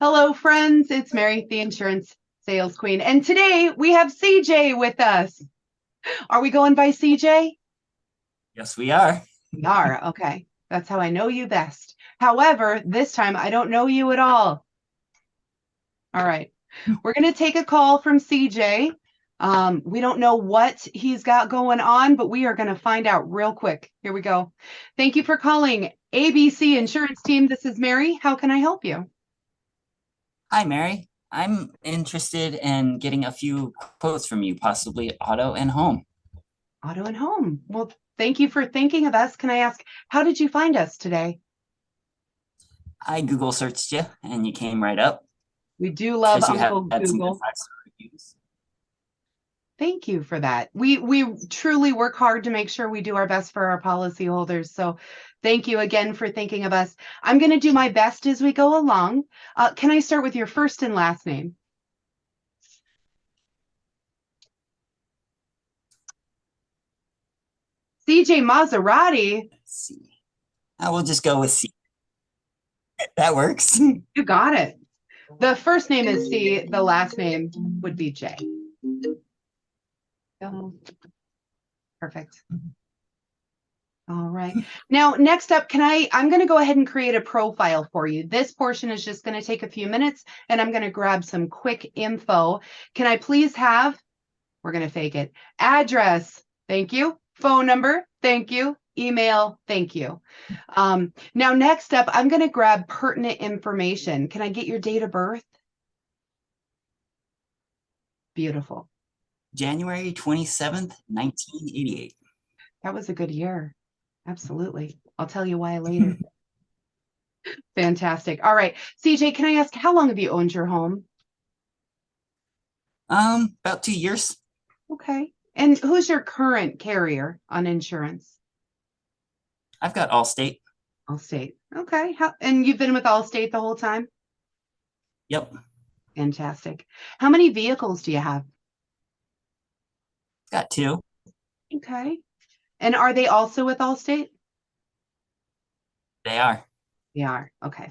Hello, friends. It's Mary, the insurance sales queen. And today we have CJ with us. Are we going by CJ? Yes, we are. We are. Okay. That's how I know you best. However, this time I don't know you at all. All right. We're going to take a call from CJ. We don't know what he's got going on, but we are going to find out real quick. Here we go. Thank you for calling ABC Insurance Team. This is Mary. How can I help you? Hi, Mary. I'm interested in getting a few quotes from you, possibly auto and home. Auto and home. Well, thank you for thinking of us. Can I ask, how did you find us today? I Google searched you and you came right up We do love because you have Uncle had some good Google. five-star reviews. Thank you for that. We truly work hard to make sure we do our best for our policyholders. So thank you again for thinking of us. I'm going to do my best as we go along. Can I start with your first and last name? CJ Maserati. Let's see. I will just go with C. That works. You got it. The first name is C. The last name would be J. Oh, perfect. All right. Now, next up, I'm going to go ahead and create a profile for you. This portion is just going to take a few minutes and I'm going to grab some quick info. Can I please have, we're going to fake it, address, thank you, phone number, thank you, email, thank you. Now, next up, I'm going to grab pertinent information. Can I get your date of birth? Beautiful. January 27th, 1988. That was a good year. Absolutely. I'll tell you why later. Fantastic. All right. CJ, can I ask, how long have you owned your home? About 2 years. Okay. And who's your current carrier on insurance? I've got Allstate. Allstate. Okay. And you've been with Allstate the whole time? Yep. Fantastic. How many vehicles do you have? Got two. Okay. And are they also with Allstate? They are. They are. Okay.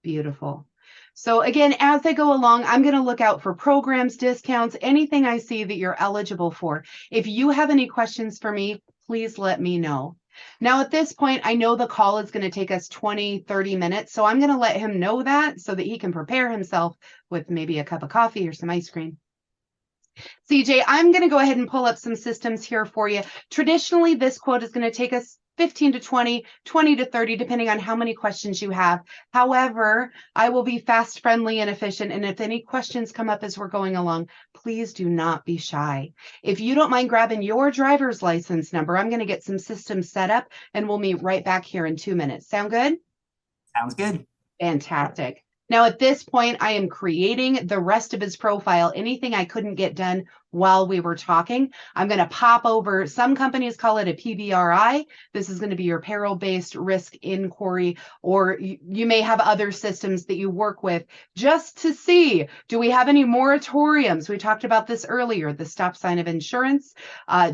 Beautiful. So again, as I go along, I'm going to look out for programs, discounts, anything I see that you're eligible for. If you have any questions for me, please let me know. Now, at this point, I know the call is going to take us 20, 30 minutes. So I'm going to let him know that so that he can prepare himself with maybe a cup of coffee or some ice cream. CJ, I'm going to go ahead and pull up some systems here for you. Traditionally, this quote is going to take us 15 to 20, 20 to 30, depending on how many questions you have. However, I will be fast, friendly, and efficient. And if any questions come up as we're going along, please do not be shy. If you don't mind grabbing your driver's license number, I'm going to get some systems set up and we'll meet right back here in 2 minutes. Sound good? Sounds good. Fantastic. Now, at this point, I am creating the rest of his profile. Anything I couldn't get done while we were talking, I'm going to pop over. Some companies call it a PBRI. This is going to be your peril-based risk inquiry, or you may have other systems that you work with just to see, do we have any moratoriums? We talked about this earlier, the stop sign of insurance.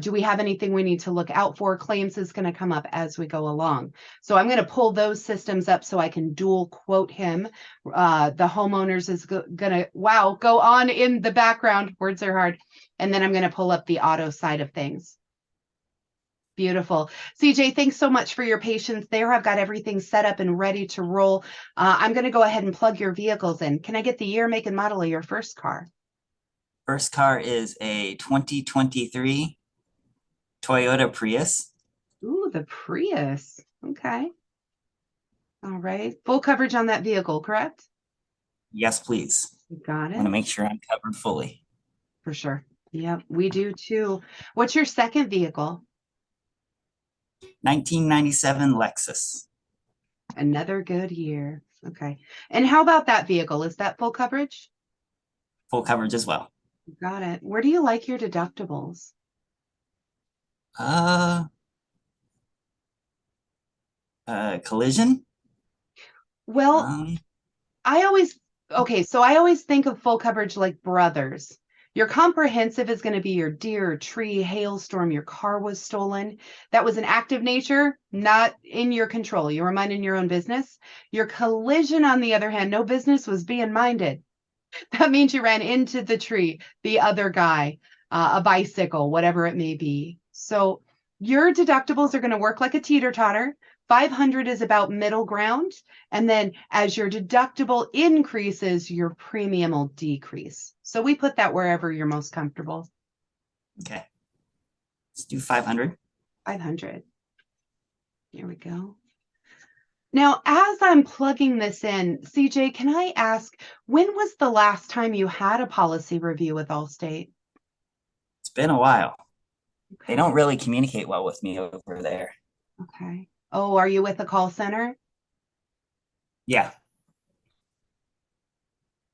Do we have anything we need to look out for? Claims is going to come up as we go along. So I'm going to pull those systems up so I can dual quote him. The homeowners is gonna, wow, go on in the background. Words are hard. And then I'm going to pull up the auto side of things. Beautiful. CJ, thanks so much for your patience there. I've got everything set up and ready to roll. I'm going to go ahead and plug your vehicles in. Can I get the year, make, and model of your first car? First car is a 2023 Toyota Prius. Ooh, the Prius. Okay. All right. Full coverage on that vehicle, correct? Yes, please. Got I want to it. make sure I'm covered fully. For sure. Yep, we do too. What's your second vehicle? 1997 Lexus. Another good year. Okay. And how about that vehicle? Is that full coverage? Full coverage as well. Got it. Where do you like your deductibles? Uh, Collision. Well, Um, I always, okay, so I always think of full coverage like brothers. Your comprehensive is going to be your deer, tree, hailstorm, your car was stolen. That was an act of nature, not in your control. You were minding your own business. Your collision, on the other hand, no business was being minded. That means you ran into the tree, the other guy, a bicycle, whatever it may be. So your deductibles are going to work like a teeter-totter. 500 is about middle ground. And then as your deductible increases, your premium will decrease. So we put that wherever you're most comfortable. Okay. Let's do 500. 500. Here we go. Now, as I'm plugging this in, CJ, can I ask, when was the last time you had a policy review with Allstate? It's been a while. Okay. They don't really communicate well with me over there. Okay. Oh, are you with a call center? Yeah.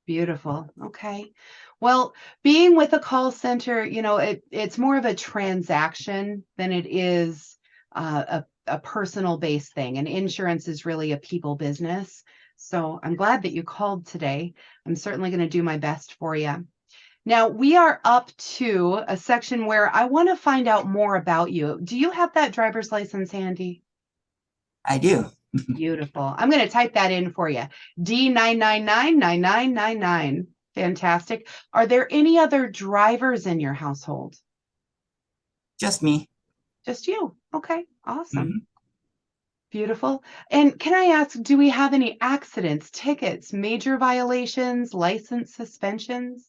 Beautiful. Okay. Well, being with a call center, it's more of a transaction than it is a personal based thing. And insurance is really a people business. So I'm glad that you called today. I'm certainly going to do my best for you. Now, we are up to a section where I want to find out more about you. Do you have that driver's license handy? I do. Beautiful. I'm going to type that in for you. D9999999. Fantastic. Are there any other drivers in your household? Just me. Just you. Okay. Awesome. Mhm. Beautiful. And can I ask, do we have any accidents, tickets, major violations, license suspensions?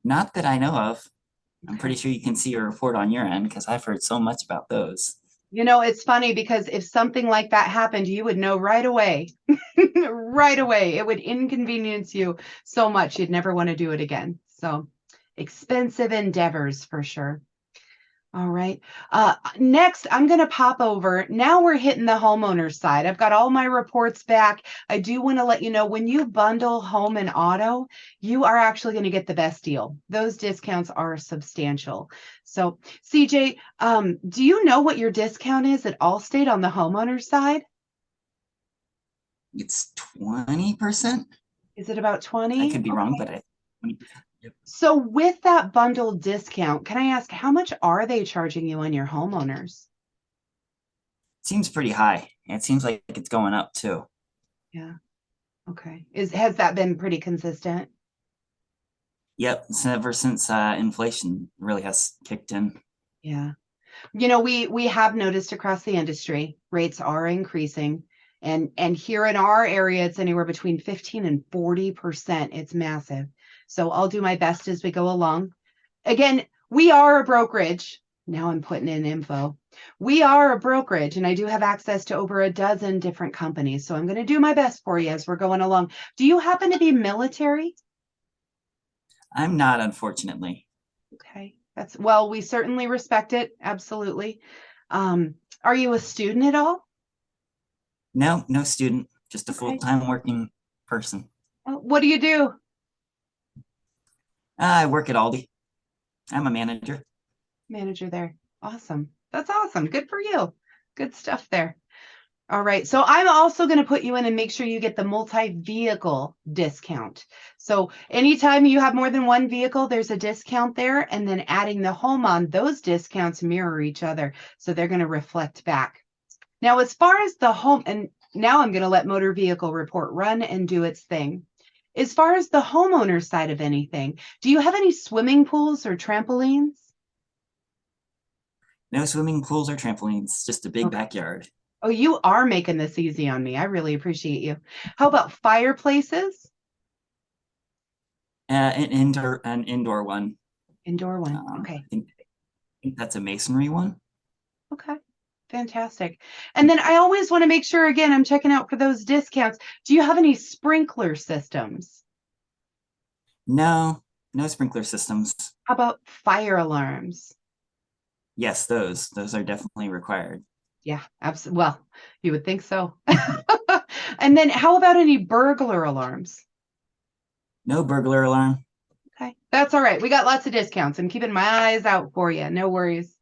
Not that I know of. I'm Okay. pretty sure you can see a report on your end because I've heard so much about those. It's funny because if something like that happened, you would know right away. Right away. It would inconvenience you so much you'd never want to do it again. So expensive endeavors for sure. All right. Next, I'm going to pop over. Now we're hitting the homeowner side. I've got all my reports back. I do want to let you know when you bundle home and auto, you are actually going to get the best deal. Those discounts are substantial. So, CJ, do you know what your discount is at Allstate on the homeowner side? It's 20%. Is it about 20? I could be wrong, but 20%. Yep. So with that bundled discount, can I ask how much are they charging you on your homeowners? Seems pretty high. It seems like it's going up too. Yeah. Okay. Has that been pretty consistent? Yep. Ever since inflation really has kicked in. Yeah. We have noticed across the industry rates are increasing, and here in our area it's anywhere between 15 and 40%. It's massive. So I'll do my best as we go along. Again, we are a brokerage. Now I'm putting in info. We are a brokerage, and I do have access to over a dozen different companies. So I'm going to do my best for you as we're going along. Do you happen to be military? I'm not, unfortunately. Okay. Well, we certainly respect it. Absolutely. Are you a student at all? No, no student, just a Okay. full-time working person. What do you do? I work at Aldi. I'm a manager. Manager there. Awesome. That's awesome. Good for you. Good stuff there. All right. So I'm also going to put you in and make sure you get the multi-vehicle discount. So anytime you have more than one vehicle, there's a discount there. And then adding the home on, those discounts mirror each other. So they're going to reflect back. Now, as far as the home, and now I'm going to let motor vehicle report run and do its thing. As far as the homeowner side of anything, do you have any swimming pools or trampolines? No swimming pools or trampolines, just a big Okay. backyard. Oh, you are making this easy on me. I really appreciate you. How about fireplaces? An indoor one. Indoor one. Okay. I think that's a masonry one. Okay. Fantastic. And then I always want to make sure, again, I'm checking out for those discounts. Do you have any sprinkler systems? No, no sprinkler systems. How about fire alarms? Yes, those are definitely required. Yeah, absolutely. Well, you would think so. And then how about any burglar alarms? No burglar alarm. Okay, that's all right. We got lots of discounts. I'm keeping my eyes out for you. No worries.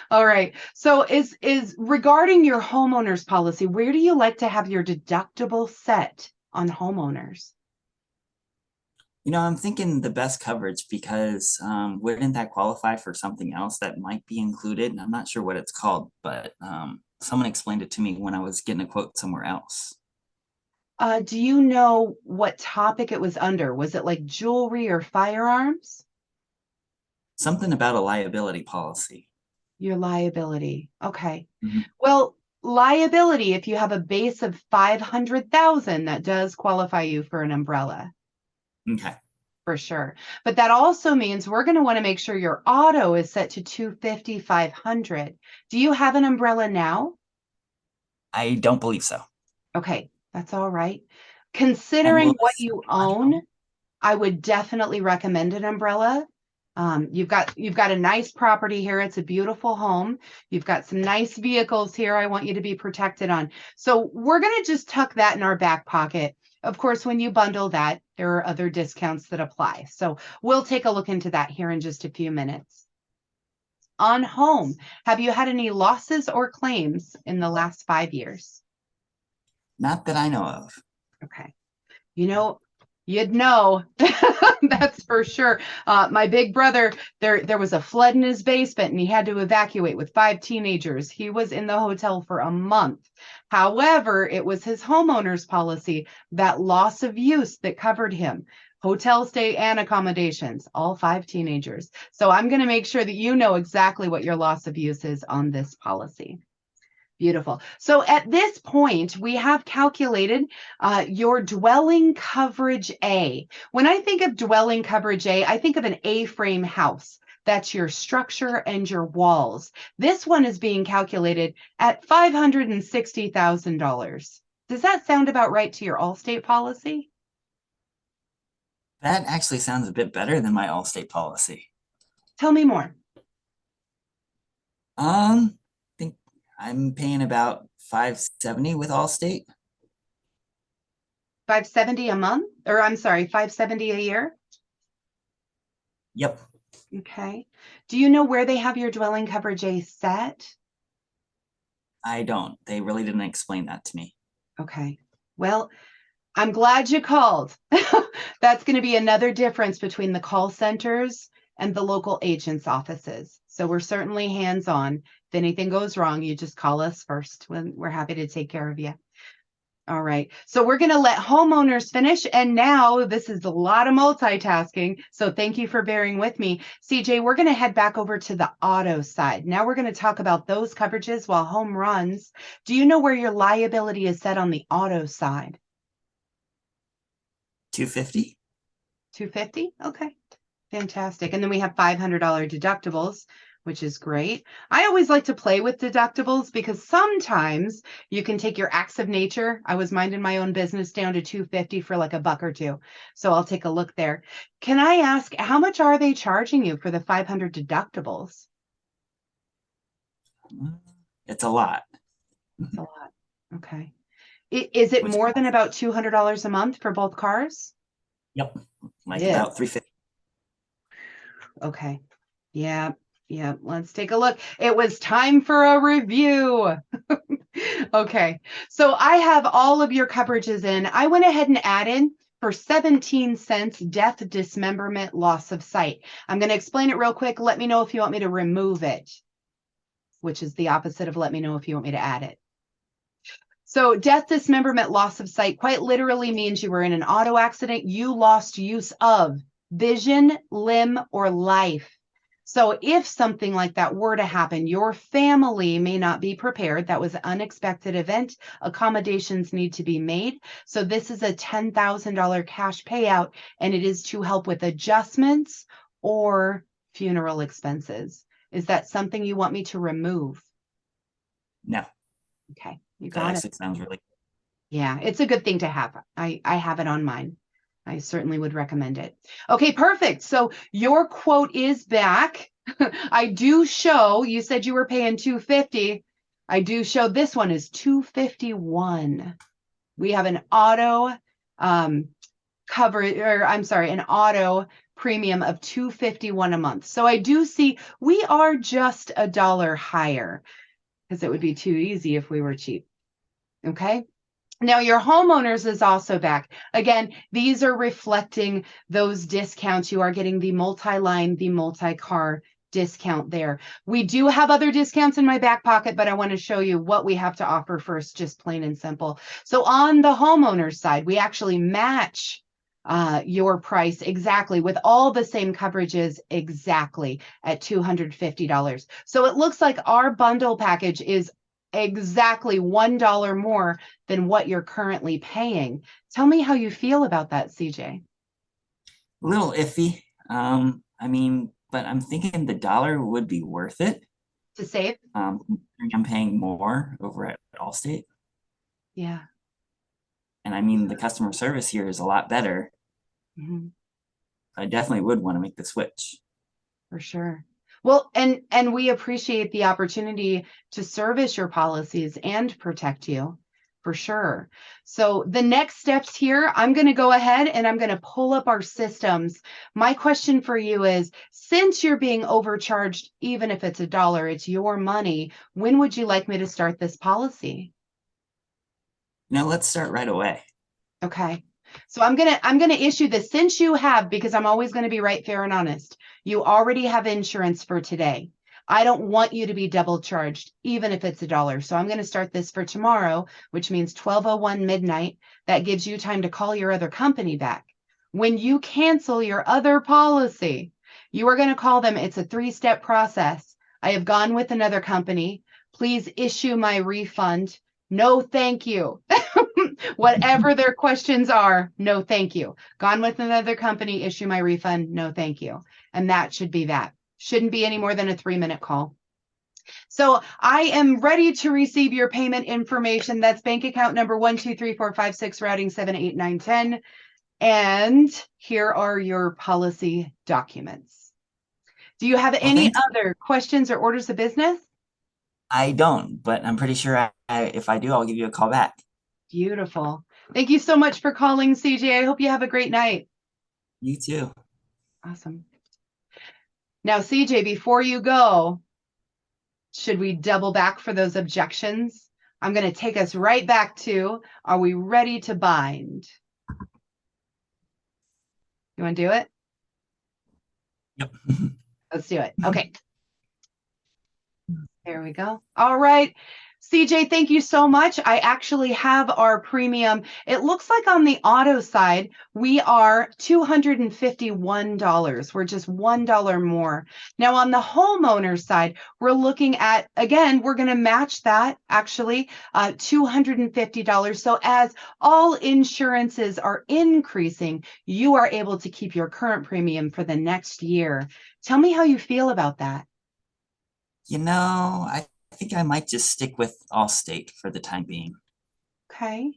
All right. So is regarding your homeowners policy, where do you like to have your deductible set on homeowners? I'm thinking the best coverage because wouldn't that qualify for something else that might be included? And I'm not sure what it's called, but someone explained it to me when I was getting a quote somewhere else. Do you know what topic it was under? Was it like jewelry or firearms? Something about a liability policy. Your liability. Okay. Mhm. Well, liability, if you have a base of 500,000, that does qualify you for an umbrella Okay. for sure. But that also means we're going to want to make sure your auto is set to 250, 500. Do you have an umbrella now? I don't believe so. Okay, that's all right. And Considering will what this you apply to home? own, I would definitely recommend an umbrella. You've got a nice property here. It's a beautiful home. You've got some nice vehicles here. I want you to be protected on. So we're going to just tuck that in our back pocket. Of course, when you bundle that, there are other discounts that apply. So we'll take a look into that here in just a few minutes. On home, have you had any losses or claims in the last 5 years? Not that I know of. Okay. You know, you'd know. That's for sure. My big brother, there was a flood in his basement and he had to evacuate with 5 teenagers. He was in the hotel for a month. However, it was his homeowner's policy, that loss of use, that covered him. Hotel stay and accommodations, all 5 teenagers. So I'm going to make sure that you know exactly what your loss of use is on this policy. Beautiful. So at this point, we have calculated your dwelling coverage A. When I think of dwelling coverage A, I think of an A-frame house. That's your structure and your walls. This one is being calculated at $560,000. Does that sound about right to your Allstate policy? That actually sounds a bit better than my Allstate policy. Tell me more. I think I'm paying about 570 with Allstate. 570 a month? Or I'm sorry, 570 a year? Yep. Okay. Do you know where they have your dwelling coverage A set? I don't. They really didn't explain that to me. Okay. Well, I'm glad you called. That's going to be another difference between the call centers and the local agents' offices. So we're certainly hands-on. If anything goes wrong, you just call us first. We're happy to take care of you. All right. So we're going to let homeowners finish. And now this is a lot of multitasking. So thank you for bearing with me. CJ, we're going to head back over to the auto side. Now we're going to talk about those coverages while home runs. Do you know where your liability is set on the auto side? 250? 250? Okay. Fantastic. And then we have $500 deductibles, which is great. I always like to play with deductibles because sometimes you can take your acts of nature. I was minding my own business down to 250 for like a buck or two. So I'll take a look there. Can I ask, how much are they charging you for the 500 deductibles? It's a lot. That's a lot. Okay. Is it Which, more than about $200 a month for both cars? yep, like Yeah. about 350. Okay. Yeah. Yeah. Let's take a look. It was time for a review. Okay. So I have all of your coverages in. I went ahead and added for 17 cents death, dismemberment, loss of sight. I'm going to explain it real quick. Let me know if you want me to remove it, which is the opposite of let me know if you want me to add it. So death, dismemberment, loss of sight quite literally means you were in an auto accident. You lost use of vision, limb, or life. So if something like that were to happen, your family may not be prepared. That was an unexpected event. Accommodations need to be made. So this is a $10,000 cash payout, and it is to help with adjustments or funeral expenses. Is that something you want me to remove? No, Okay, you that got it. actually sounds really. Yeah, it's a good thing to have. I have it on mine. I certainly would recommend it. Okay, perfect. So your quote is back. I do show, you said you were paying 250. I do show this one is 251. We have an auto an auto premium of 251 a month. So I do see we are just $1 higher because it would be too easy if we were cheap. Okay. Now, your homeowners is also back. Again, these are reflecting those discounts. You are getting the multi-line, the multi-car discount there. We do have other discounts in my back pocket, but I want to show you what we have to offer first, just plain and simple. So on the homeowner's side, we actually match your price exactly with all the same coverages exactly at $250. So it looks like our bundle package is exactly $1 more than what you're currently paying. Tell me how you feel about that, CJ. A little iffy. I mean, but I'm thinking the dollar would be worth it. To save? Considering I'm paying more over at Allstate. Yeah. And I mean, the customer service here is a lot better. Mhm. I definitely would want to make the switch. For sure. Well, and we appreciate the opportunity to service your policies and protect you for sure. So the next steps here, I'm going to go ahead and I'm going to pull up our systems. My question for you is, since you're being overcharged, even if it's $1, it's your money, when would you like me to start this policy? Now let's start right away. Okay. So I'm gonna issue this, since you have, because I'm always going to be right, fair, and honest. You already have insurance for today. I don't want you to be double charged, even if it's $1. So I'm going to start this for tomorrow, which means 12:01 midnight. That gives you time to call your other company back. When you cancel your other policy, you are going to call them. It's a 3-step process. I have gone with another company. Please issue my refund. No, thank you. Whatever their questions are, no, thank you. Gone with another company, issue my refund, no, thank you. And that should be that. Shouldn't be any more than a 3-minute call. So I am ready to receive your payment information. That's bank account number 1234556, routing 78910. And here are your policy documents. Do you have Well, any thank you. other questions or orders of business? I don't, but I'm pretty sure if I do, I'll give you a call back. Beautiful. Thank you so much for calling, CJ. I hope you have a great night. You too. Awesome. Now, CJ, before you go, should we double back for those objections? I'm going to take us right back to, are we ready to bind? You want to do it? Yep. Let's do it. Okay. There we go. All right. CJ, thank you so much. I actually have our premium. It looks like on the auto side, we are $251. We're just $1 more. Now on the homeowner side, we're looking at, again, we're going to match that actually, $250. So as all insurances are increasing, you are able to keep your current premium for the next year. Tell me how you feel about that. I think I might just stick with Allstate for the time being. Okay.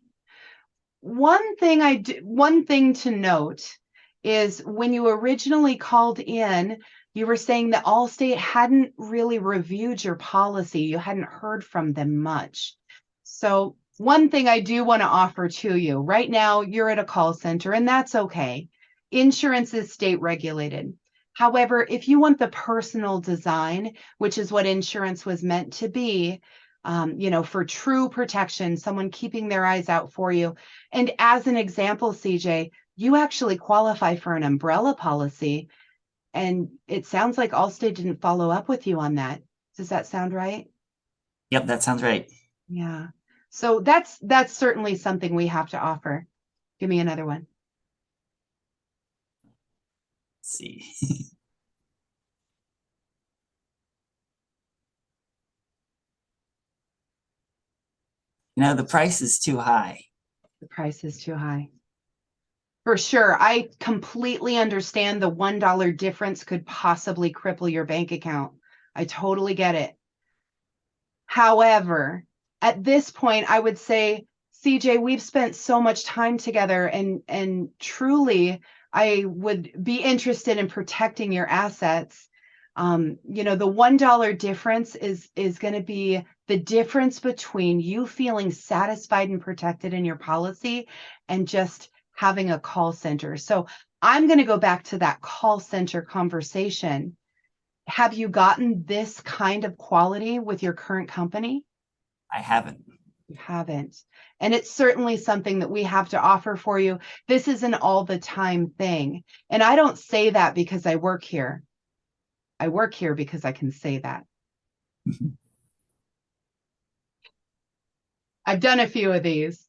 One thing to note is when you originally called in, you were saying that Allstate hadn't really reviewed your policy. You hadn't heard from them much. So one thing I do want to offer to you right now, you're at a call center, and that's okay. Insurance is state regulated. However, if you want the personal design, which is what insurance was meant to be, for true protection, someone keeping their eyes out for you. And as an example, CJ, you actually qualify for an umbrella policy. And it sounds like Allstate didn't follow up with you on that. Does that sound right? Yep, that sounds right. Yeah. So that's certainly something we have to offer. Give me another one. Let's see. The price is too high. The price is too high. For sure. I completely understand the $1 difference could possibly cripple your bank account. I totally get it. However, at this point, I would say, CJ, we've spent so much time together, and truly, I would be interested in protecting your assets. The $1 difference is going to be the difference between you feeling satisfied and protected in your policy and just having a call center. So I'm going to go back to that call center conversation. Have you gotten this kind of quality with your current company? I haven't. You haven't. And it's certainly something that we have to offer for you. This is an all the time thing. And I don't say that because I work here. I work here because I can say that. I've done a few of these.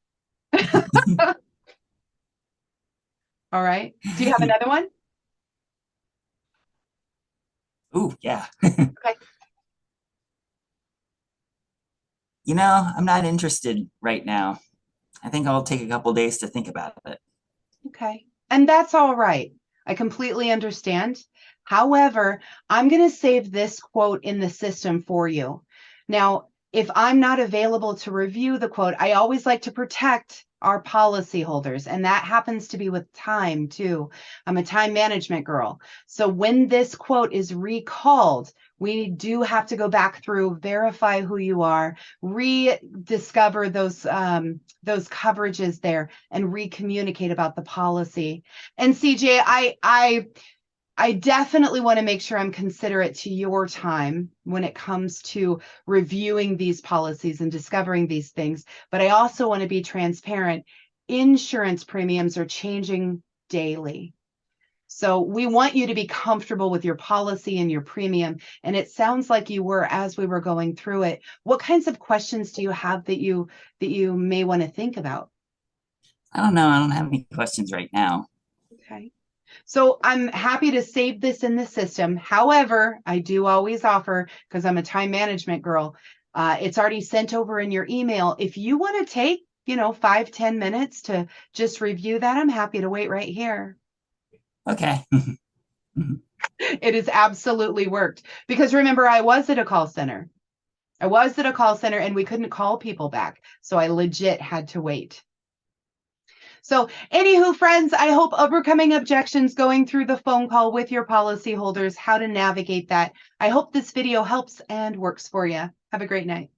All right. Do you have another one? Ooh, yeah. Okay. You know, I'm not interested right now. I think I'll take a couple days to think about it. Okay. And that's all right. I completely understand. However, I'm going to save this quote in the system for you. Now, if I'm not available to review the quote, I always like to protect our policyholders, and that happens to be with time too. I'm a time management girl. So when this quote is recalled, we do have to go back through, verify who you are, rediscover those coverages there, and re-communicate about the policy. And CJ, I definitely want to make sure I'm considerate to your time when it comes to reviewing these policies and discovering these things. But I also want to be transparent. Insurance premiums are changing daily. So we want you to be comfortable with your policy and your premium. And it sounds like you were as we were going through it. What kinds of questions do you have that you may want to think about? I don't know. I don't have any questions right now. Okay. So I'm happy to save this in the system. However, I do always offer, because I'm a time management girl, it's already sent over in your email. If you want to take, 5-10 minutes to just review that, I'm happy to wait right here. Okay. It has absolutely worked. Because remember, I was at a call center. And we couldn't call people back. So I legit had to wait. So anywho, friends, I hope overcoming objections, going through the phone call with your policyholders, how to navigate that. I hope this video helps and works for you. Have a great night.